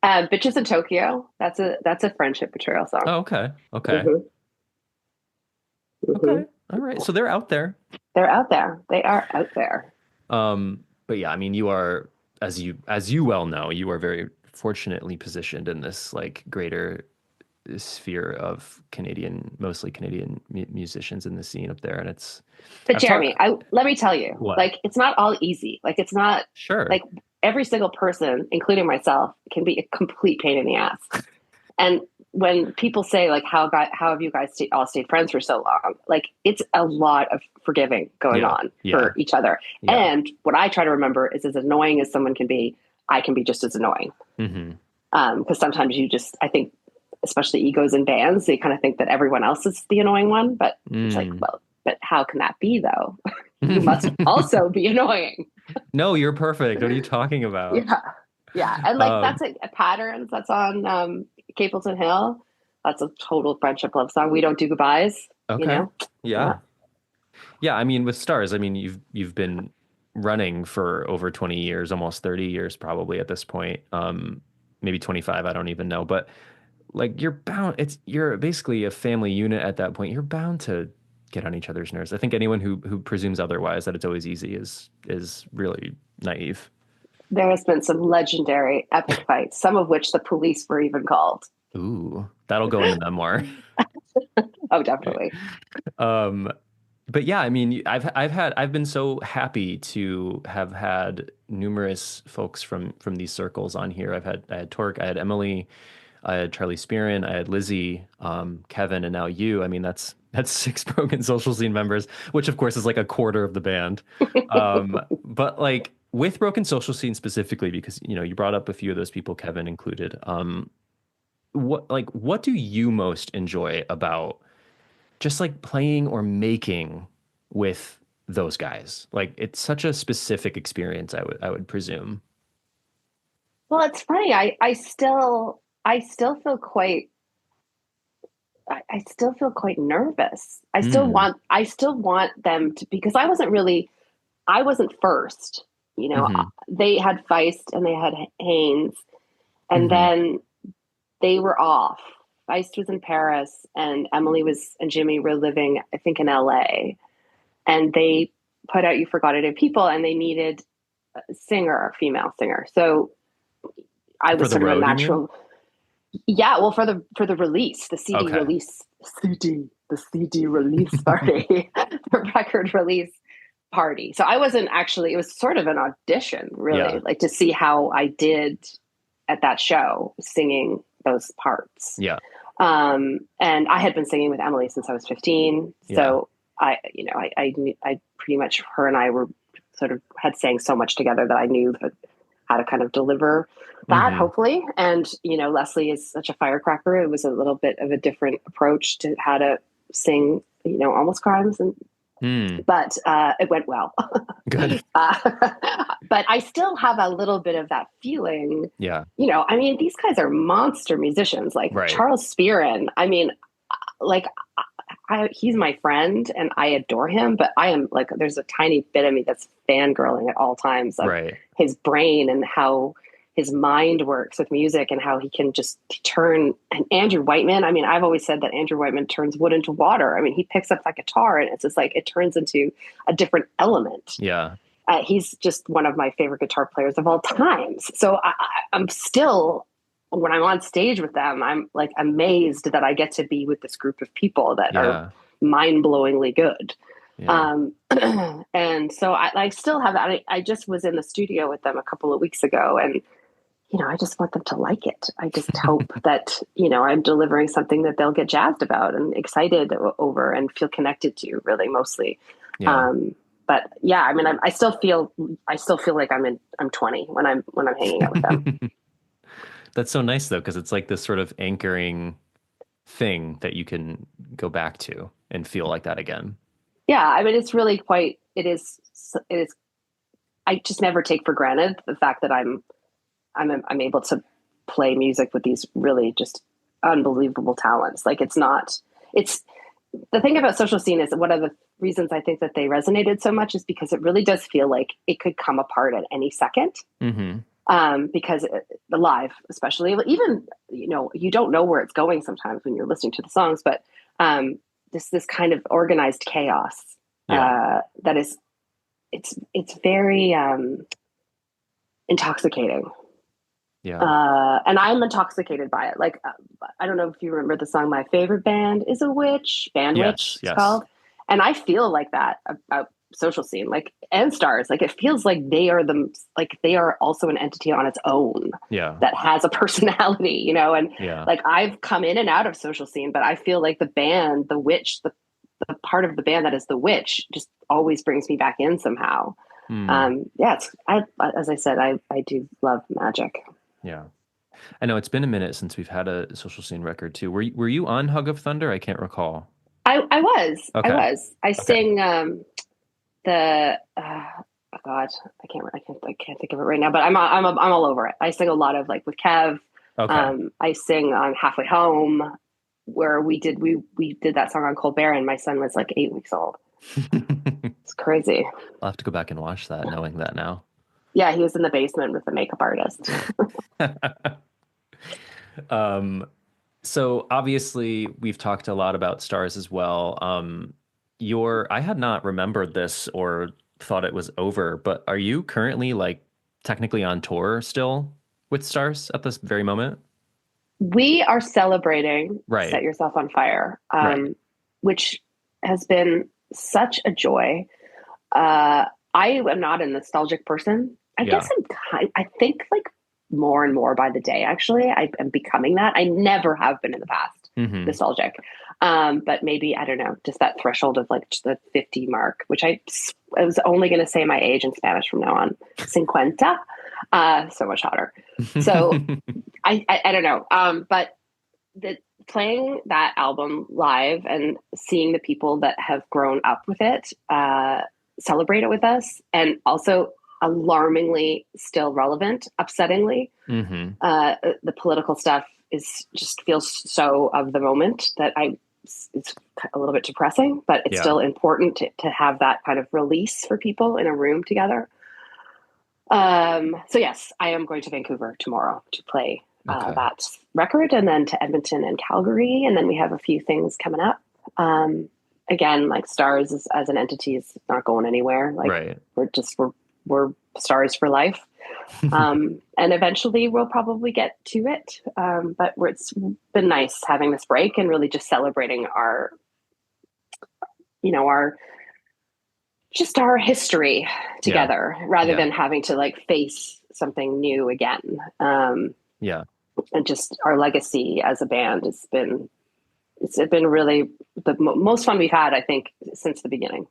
Bitches in Tokyo. That's a friendship betrayal song. Oh, okay. Okay. Hmm. Hmm. Okay. All right. So they're out there. They're out there. They are out there. But yeah, I mean, you are, as you well know, you are very fortunately positioned in this like greater sphere of mostly Canadian musicians in the scene up there, and But I've talked. Jeremy, let me tell you, What? like it's not all easy. Like it's not Sure. like every single person, including myself, can be a complete pain in the ass. And when people say like how have you guys all stayed friends for so long? Like it's a lot of forgiving going Yeah. on Yeah. for each other. Yeah. And what I try to remember is as annoying as someone can be, I can be just as annoying. Hmm. Because sometimes I think, especially egos in bands, they kind of think that everyone else is the annoying one. But it's like, Mm. well, but how can that be though? You must also be annoying. No, you're perfect. What are you talking about? Yeah. Yeah. And like Um, that's a pattern that's on Capleton Hill. That's a total friendship love song. We don't do goodbyes, you okay. know? Yeah. Yeah. Yeah, I mean with stars, I mean you've been running for over 20 years, almost 30 years probably at this point. Maybe 25, I don't even know, but like you're basically a family unit at that point. You're bound to get on each other's nerves. I think anyone who presumes otherwise that it's always easy is really naive. There has been some legendary epic fights, some of which the police were even called. Ooh, that'll go in the memoir. Oh, definitely. Um, but yeah, I mean, I've been so happy to have had numerous folks from these circles on here. I had Torque, I had Emily, I had Charlie Spearin, I had Lizzie, Kevin, and now you. I mean, that's six Broken Social Scene members, which of course is like a quarter of the band. But like with Broken Social Scene specifically, because you brought up a few of those people, Kevin included. What do you most enjoy about just like playing or making with those guys? Like it's such a specific experience, I would presume. Well, it's funny. I still feel quite I still feel quite nervous. Mm. I still want them to because I wasn't first. You know, Hmm. they had Feist and they had Haynes, and Hmm. then they were off. Feist was in Paris, and and Jimmy were living, I think, in LA. And they put out "You Forgot It in People," and they needed a singer, a female singer. So I For was the sort of a road, you mean? natural. Yeah, well, for the release, the CD Okay. release, the CD release party, the record release party. So I wasn't actually. It was sort of an audition, really, Yeah. like to see how I did at that show singing those parts. Yeah. And I had been singing with Emily since I was 15. Yeah. So I pretty much, her and I were sort of had sang so much together that I knew how to kind of deliver that, Hmm. hopefully. And, Leslie is such a firecracker. It was a little bit of a different approach to how to sing, almost crimes and Hmm. but it went well. Good. But I still have a little bit of that feeling. Yeah. I mean, these guys are monster musicians, like Right. Charles Spearin. I mean, like he's my friend and I adore him, but I am like, there's a tiny bit of me that's fangirling at all times of Right. his brain and how his mind works with music and how he can just turn. And Andrew Whiteman, I mean, I've always said that Andrew Whiteman turns wood into water. I mean, he picks up that guitar and it's just like, it turns into a different element. Yeah. He's just one of my favorite guitar players of all times. So I'm still, when I'm on stage with them, I'm like amazed that I get to be with this group of people that are Yeah. mind-blowingly good. Yeah. And so I still have that. I just was in the studio with them a couple of weeks ago, and I just want them to like it. I just hope that I'm delivering something that they'll get jazzed about and excited over and feel connected to, really, mostly. Yeah. But yeah, I mean, I still feel like I'm 20 when I'm hanging out with them. That's so nice though, because it's like this sort of anchoring thing that you can go back to and feel like that again. Yeah, I mean, it's really quite. It is. I just never take for granted the fact that I'm able to play music with these really just unbelievable talents. Like it's the thing about Social Scene is that one of the reasons I think that they resonated so much is because it really does feel like it could come apart at any second. Mm-hmm. Because the live, especially, even you don't know where it's going sometimes when you're listening to the songs, but this kind of organized chaos that is it's very intoxicating. Yeah. And I'm intoxicated by it. Like, I don't know if you remember the song "My Favorite Band Is a Witch," Yes. it's Yes. called, and I feel like that about Social Scene, like, and Stars. Like, it feels like they are also an entity on its own Yeah. that has a personality, and Yeah. like I've come in and out of Social Scene, but I feel like the band, the Witch, the part of the band that is the Witch, just always brings me back in somehow. Yeah, as I said, I do love magic. Yeah. I know it's been a minute since we've had a Social Scene record too. Were you on Hug of Thunder? I can't recall. I Okay. was. I Okay. sing the oh God, I can't think of it right now. But I'm all over it. I sing a lot of, like, with Kev. Okay. I sing on Halfway Home, where we did that song on Colbert, and my son was like 8 weeks old. It's crazy. I'll have to go back and watch that, knowing that now. Yeah, he was in the basement with the makeup artist. Um, so obviously we've talked a lot about Stars as well. I had not remembered this or thought it was over, but are you currently, like, technically on tour still with Stars at this very moment? We are celebrating Set Right. Yourself on Fire, Right. which has been such a joy. I am not a nostalgic person. I guess Yeah. I think, like, more and more by the day, actually. I am becoming that. I never have been in the past Hmm. nostalgic. But maybe, I don't know, just that threshold of, like, the 50 mark, which I was only going to say my age in Spanish from now on. 50. So much hotter. So I don't know. But playing that album live and seeing the people that have grown up with it, celebrate it with us, and also alarmingly still relevant, upsettingly. Hmm. The political stuff just feels so of the moment that it's a little bit depressing, but it's Yeah. still important to have that kind of release for people in a room together. So yes, I am going to Vancouver tomorrow to play Okay. that record, and then to Edmonton and Calgary, and then we have a few things coming up. Again, like, Stars as an entity is not going anywhere. Like, Right. we're Stars for life, and eventually we'll probably get to it. But it's been nice having this break and really just celebrating our history Yeah. together, rather Yeah. than having to, like, face something new again. Yeah. And just our legacy as a band it's been really the most fun we've had, I think, since the beginning.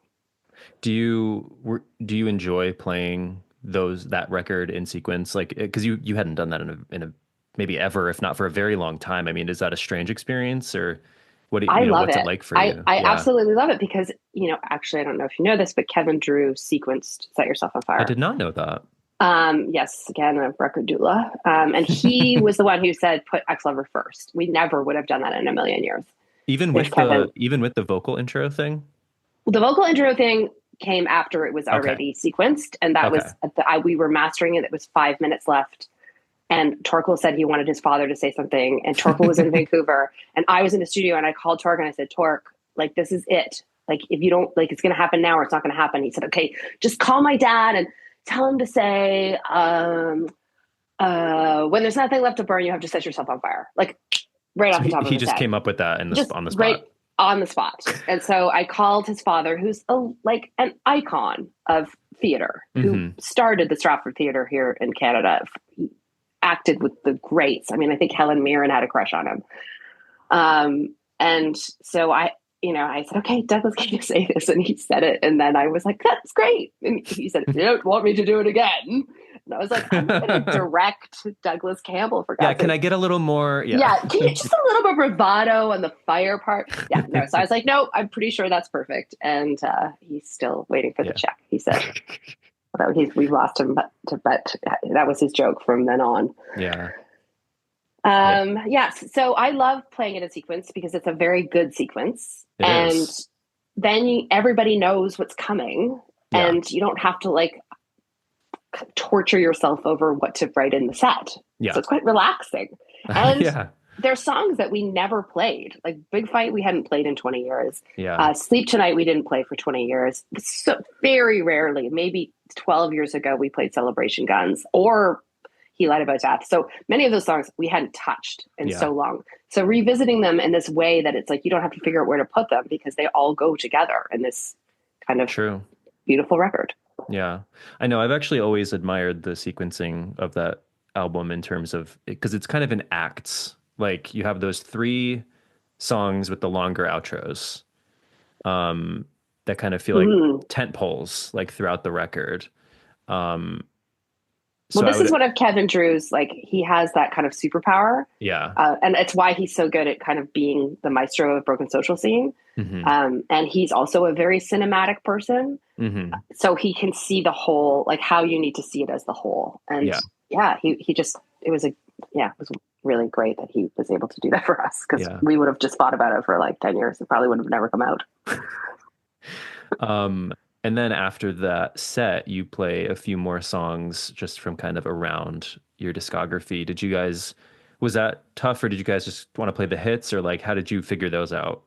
Do you enjoy playing that record in sequence? Like, because you hadn't done that in a maybe ever, if not for a very long time. I mean, is that a strange experience, or What do I you know, love what's it it. like for I, you? I Yeah. absolutely love it because, actually, I don't know if you know this, but Kevin Drew sequenced Set Yourself on I Fire. did not know that. Yes, again, a record doula. And he was the one who said, put Ex Lover first. We never would have done that in a million years. Even If with Kevin, the vocal intro thing? the vocal intro thing came after it was Okay. already sequenced. And that Okay. was, we were mastering it. It was 5 minutes left. And Torkel said he wanted his father to say something. And Torkel was in Vancouver. And I was in the studio and I called Tork and I said, Tork, like, this is it. Like, if you don't, like, it's going to happen now or it's not going to happen. He said, okay, just call my dad and tell him to say, when there's nothing left to burn, you have to set yourself on fire. Like, right So off the top of he his just head. came up with that Just on the right spot. on the spot. And so I called his father, who's like an icon of theater, who started the Stratford Theater here in Canada. He acted with the greats. I mean, I think Helen Mirren had a crush on him. And so I said, okay, Douglas, can you say this? And he said it. And then I was like, that's great. And he said, you don't want me to do it again. And I was like, I'm not going to direct Douglas Campbell, for God's Yeah, can sake. I get a little more? Yeah, can you just a little bit of bravado on the fire part? Yeah, no. So I was like, no, I'm pretty sure that's perfect. And he's still waiting for the check. He said, we've lost him, but that was his joke from then on. Yeah. Yes. So I love playing it in sequence because it's a very good sequence. It is. Then everybody knows what's coming, and you don't have to like torture yourself over what to write in the set. Yeah. So it's quite relaxing. And yeah. there's songs that we never played. Like Big Fight, we hadn't played in 20 years. Yeah. Sleep Tonight, we didn't play for 20 years. So very rarely, maybe 12 years ago, we played Celebration Guns or He Lied About Death. So many of those songs we hadn't touched in so long. So revisiting them in this way that it's like you don't have to figure out where to put them because they all go together in this kind of beautiful record. Yeah. I know. I've actually always admired the sequencing of that album in terms of, because it's kind of in acts. Like you have those 3 songs with the longer outros that kind of feel like tent poles like throughout the record. Well, this is one of Kevin Drew's, like, he has that kind of superpower. Yeah. And it's why he's so good at kind of being the maestro of Broken Social Scene. And he's also a very cinematic person. So he can see the whole, like how you need to see it as the whole. And he just, it was really great that he was able to do that for us because we would have just thought about it for like 10 years. It probably would have never come out. And then after that set, you play a few more songs just from kind of around your discography. Was that tough, or did you guys just want to play the hits, or like, how did you figure those out?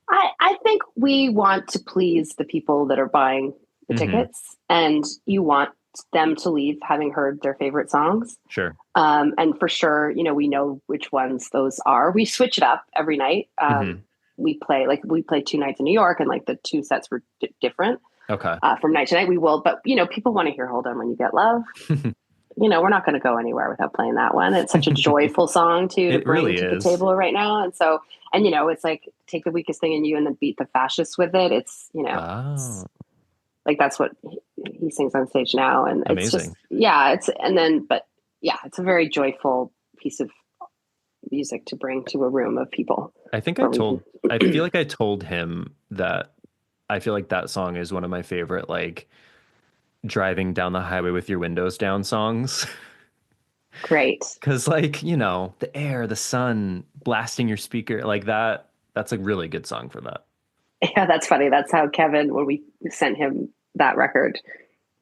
I think we want to please the people that are buying the tickets, and you want them to leave having heard their favorite songs. Sure. And for sure, we know which ones those are. We switch it up every night. We play 2 nights in New York, and like the 2 sets were different. Okay. From night to night, we will. But people want to hear "Hold On When You Get Love." We're not going to go anywhere without playing that one. It's such a joyful song to bring really to is. the table right now. And so, it's like take the weakest thing in you and then beat the fascists with it. It's it's, like that's what he sings on stage now, and amazing. It's it's a very joyful piece of music to bring to a room of people. I feel like I told him that I feel like that song is one of my favorite, like, driving down the highway with your windows down songs. Great. Because, like, the air, the sun blasting your speaker, like that's a really good song for that. Yeah, that's funny. That's how Kevin, when we sent him that record,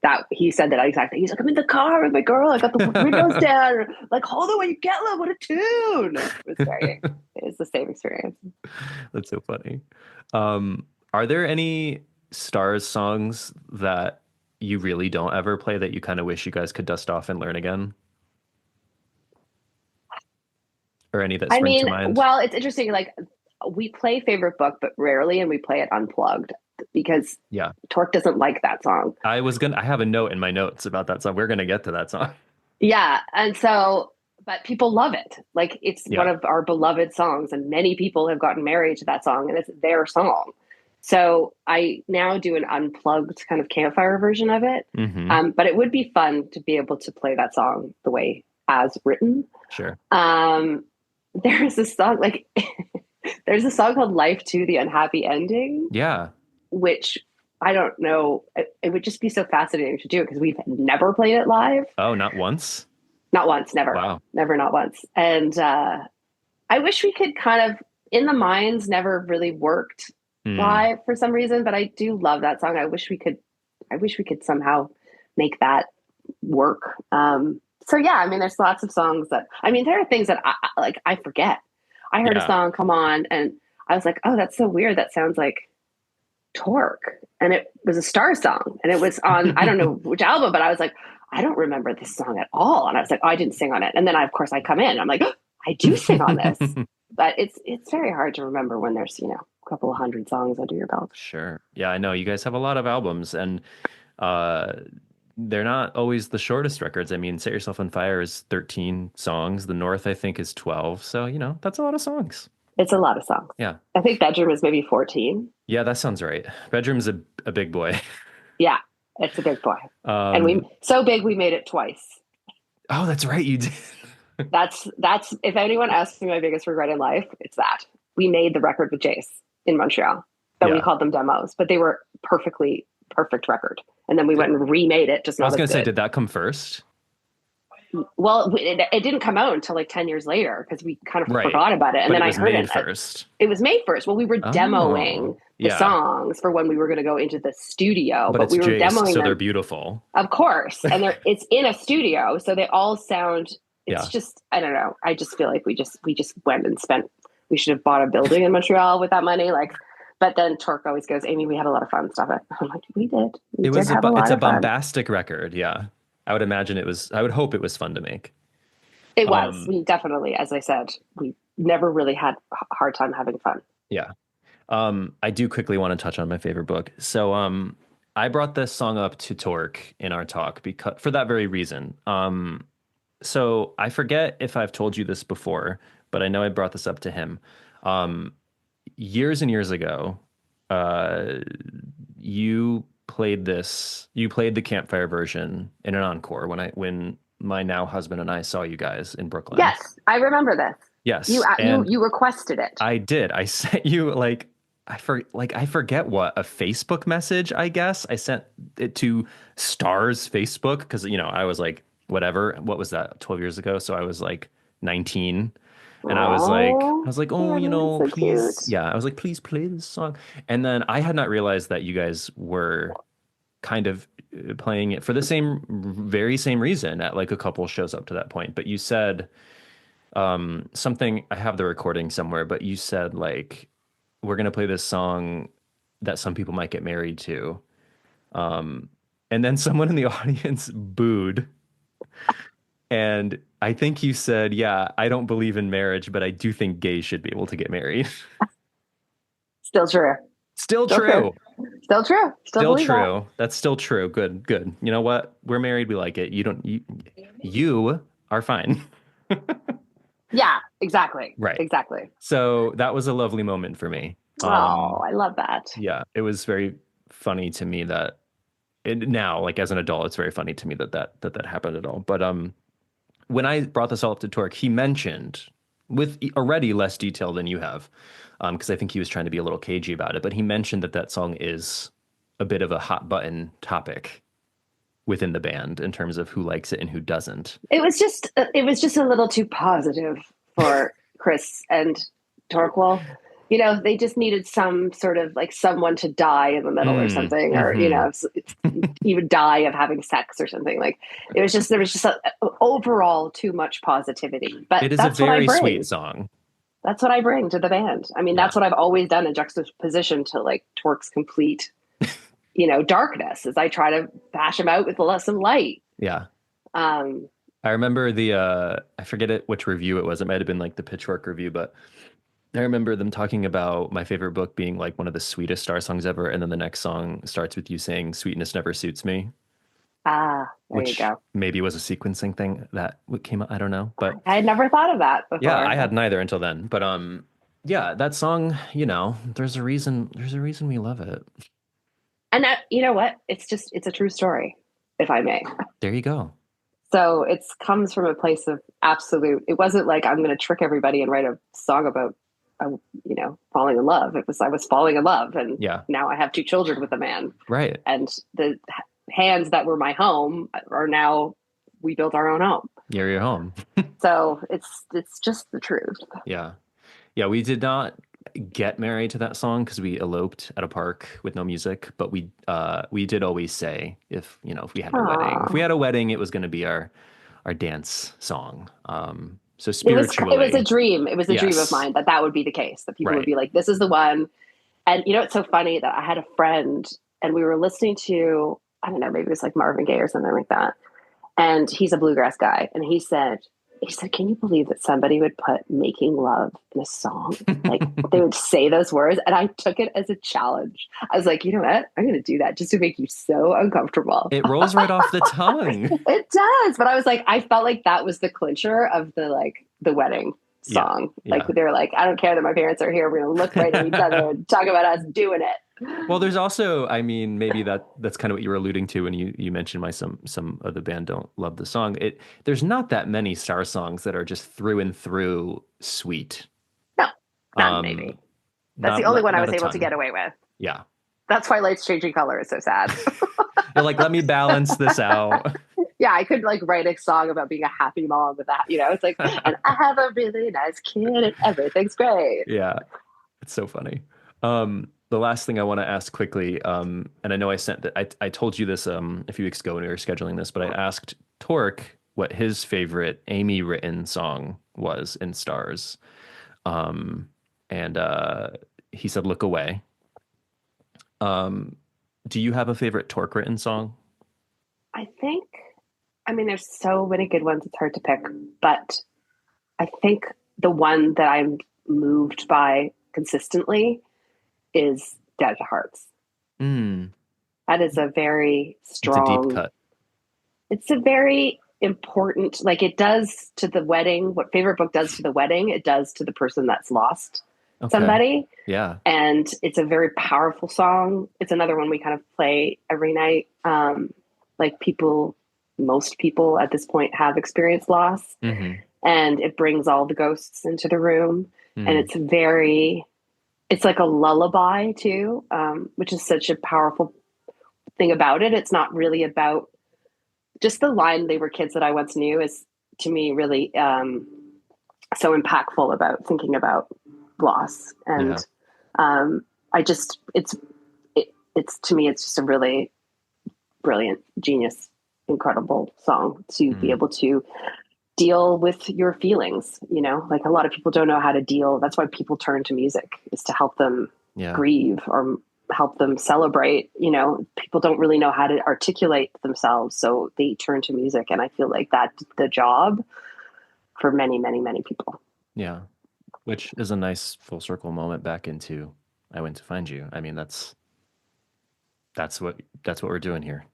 that he said that exactly. He's like, I'm in the car with my girl. I got the windows down. Like, hold on when you get love. What a tune. It's the same experience. That's so funny. Are there any Stars songs that you really don't ever play that you kind of wish you guys could dust off and learn again? Or any that spring to mind? Well, it's interesting. Like, we play Favorite Book, but rarely, and we play it unplugged because Torque doesn't like that song. I have a note in my notes about that song. We're going to get to that song. Yeah. And so, but people love it. Like, it's one of our beloved songs, and many people have gotten married to that song, and it's their song. So I now do an unplugged kind of campfire version of it. But it would be fun to be able to play that song the way as written. Sure. There is this song, like, There's a song called Life to the Unhappy Ending, Yeah. which I don't know. It would just be so fascinating to do because we've never played it live. Oh, not once? Not once, never, Wow. never, not once. And I wish we could kind of, In the Minds never really worked Hmm. live for some reason, but I do love that song. I wish we could somehow make that work. So yeah, I mean, there's lots of songs that, I mean, there are things that I forget. I heard a Yeah. song come on and I was like, oh, that's so weird. That sounds like Torque. And it was a Star song. And it was on, I don't know which album, but I was like, I don't remember this song at all. And I was like, oh, I didn't sing on it. And then of course I come in, I'm like, oh, I do sing on this. But it's very hard to remember when there's, a couple of hundred songs under your belt. Sure. Yeah, I know you guys have a lot of albums and uh they're not always the shortest records. I mean, Set Yourself on Fire is 13 songs. The North, I think, is 12. So, that's a lot of songs. It's a lot of songs. Yeah. I think Bedroom is maybe 14. Yeah, that sounds right. Bedroom's a big boy. Yeah, it's a big boy. And Um, so big we made it twice. oh, that's right, you did. That's if anyone asks me my biggest regret in life, it's that. We made the record with Jace in Montreal, but we Yeah. called them demos, but they were perfect record. And then we went and remade it, just I not was as gonna say, good. did that come first? Well, it didn't come out until like 10 years later because we kind of Right. forgot about it. And But then it I was heard made it. first. It was made first. Well, we were Oh, demoing the yeah. songs for when we were going to go into the studio, But but it's we were Jace, demoing so they're them, beautiful. of course. And it's in a studio, so they all sound. It's Yeah. just, I don't know. I just feel like we just went and spent. We should have bought a building in Montreal with that money, like. But then Torque always goes, Amy, we had a lot of fun. Stop it. I'm like, we did. We did have a lot It's a of fun. bombastic record, yeah. I would imagine I would hope it was fun to make. It was. Um, We definitely, as I said, we never really had a hard time having fun. yeah. I do quickly want to touch on my favorite book. So, I brought this song up to Torque in our talk because for that very reason. So I forget if I've told you this before, but I know I brought this up to him. Um, Years and years ago, uh, you played the campfire version in an encore when my now husband and I saw you guys in Brooklyn. Yes, I remember this. Yes, You and you requested it. I did. I sent you I forget what, a Facebook message, I guess. I sent it to Star's Facebook because I was like, whatever. What was that? 12 years ago. So I was like 19. And Oh, oh, so cute. please. Yeah, I was like, please play this song. And then I had not realized that you guys were kind of playing it for the very same reason at like a couple shows up to that point. But you said something, I have the recording somewhere, but you said like, we're gonna play this song that some people might get married to. And then someone in the audience booed. And I think you said, yeah, I don't believe in marriage, but I do think gays should be able to get married. Still true. Still Still true. Still true. Still believe that. true. That's still true. Good, good. You know what? We're married. We like it. You are fine. Yeah, exactly. Right. Exactly. So that was a lovely moment for me. Oh, I love that. Yeah, it was very funny to me that now, like as an adult, it's very funny to me that happened at all. But when I brought this all up to Torque, he mentioned with already less detail than you have, because I think he was trying to be a little cagey about it. But he mentioned that song is a bit of a hot button topic within the band in terms of who likes it and who doesn't. It was just a little too positive for Chris and Torquil. They just needed some sort of like someone to die in the middle or something, or he would die of having sex or something. Like there was just overall too much positivity. But It is that's a very what I bring. sweet song. That's what I bring to the band. I mean, that's what I've always done in juxtaposition to like Torque's complete, darkness, is I try to bash him out with some light. Yeah. I remember I forget which review it was. It might have been like the Pitchfork review, but I remember them talking about my favorite book being like one of the sweetest Star songs ever. And then the next song starts with you saying "Sweetness never suits me." There which you go. Maybe was a sequencing thing that came out. I don't know, but I had never thought of that before. yeah, I had neither until then. But yeah, that song, there's a reason we love it. And that, you know what? It's a true story, if I may. There you go. So it comes from a place of absolute. It wasn't like I'm going to trick everybody and write a song about falling in love. I was falling in love, and Yeah. now I have 2 children with a man. Right. And the hands that were my home are now, we built our own home. You're your home. So it's just the truth. Yeah. Yeah. We did not get married to that song because we eloped at a park with no music, but we did always say if we had a wedding, it was going to be our dance song. So spiritually, it was a dream. It was a dream of mine that would be the case, that people would be like, this is the one. And it's so funny that I had a friend and we were listening to, I don't know, maybe it was like Marvin Gaye or something like that. And he's a bluegrass guy. And he said, can you believe that somebody would put "Making Love" in a song? Like they would say those words. And I took it as a challenge. I was like, you know what? I'm going to do that just to make you so uncomfortable. It rolls right off the tongue. It does. But I was like, I felt like that was the clincher of the wedding song. Yeah. Like they were like, I don't care that my parents are here. We're going to look right at each other and talk about us doing it. Well, there's also, I mean, maybe that's kind of what you were alluding to when you mentioned some of the band don't love the song. There's not that many Star songs that are just through and through sweet. No, not maybe. That's the only one I was able to get away with. Yeah. That's why Lights Changing Color is so sad. You're like, let me balance this out. Yeah, I could write a song about being a happy mom with that. It's like, and I have a really nice kid and everything's great. Yeah, it's so funny. The last thing I want to ask quickly, and I know I told you this a few weeks ago when we were scheduling this, but I asked Torque what his favorite Amy written song was in Stars. And he said, "Look Away." Do you have a favorite Torque written song? There's so many good ones, it's hard to pick, but I think the one that I'm moved by consistently is Dead to Hearts. That is a very strong, it's a deep cut. It's a very important, it does to the wedding, what Favorite Book does to the wedding, it does to the person that's lost somebody. Yeah. And it's a very powerful song. It's another one we kind of play every night. Most people at this point have experienced loss, and it brings all the ghosts into the room. And it's like a lullaby too, which is such a powerful thing about it. It's not really about just the line, "They were kids that I once knew," is to me really so impactful about thinking about loss. And it's to me, it's just a really brilliant, genius, incredible song to be able to deal with your feelings. A lot of people don't know how to deal. That's why people turn to music, is to help them grieve or help them celebrate. People don't really know how to articulate themselves, so they turn to music. And I feel like that's the job for many, many, many people. Yeah. Which is a nice full circle moment back into I Went to Find You. I mean, that's what we're doing here.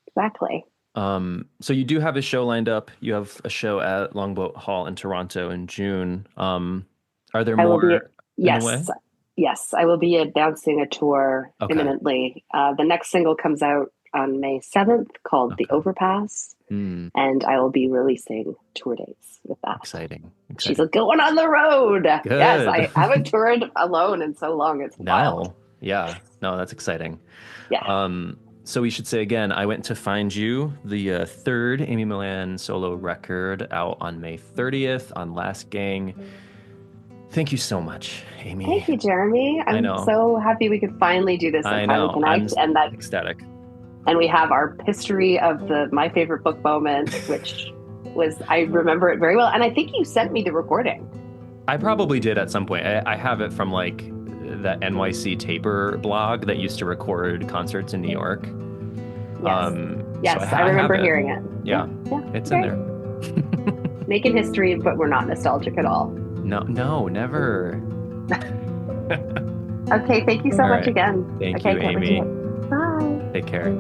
Exactly. So you do have a show lined up. You have a show at Longboat Hall in Toronto in June. Are there more? Yes, I will be announcing a tour imminently. The next single comes out on May 7th called The Overpass. And I will be releasing tour dates with that. Exciting. She's going on the road. Good. Yes, I haven't toured alone in so long. It's wild. Yeah. No, that's exciting. Yeah. So we should say again, I Went to Find You, the third Amy Millan solo record, out on May 30th on Last Gang. Thank you so much, Amy. Thank you, Jeremy. I'm so happy we could finally do this and finally connect. I'm ecstatic. And we have our history of my favorite book moment, which was, I remember it very well. And I think you sent me the recording. I probably did at some point. I have it from that NYC Taper blog that used to record concerts in New York. Yes, I remember hearing it. Yeah, it's in there. Making history, but we're not nostalgic at all. No, never. Okay, thank you so much again. Thank you, Amy. Bye. Take care.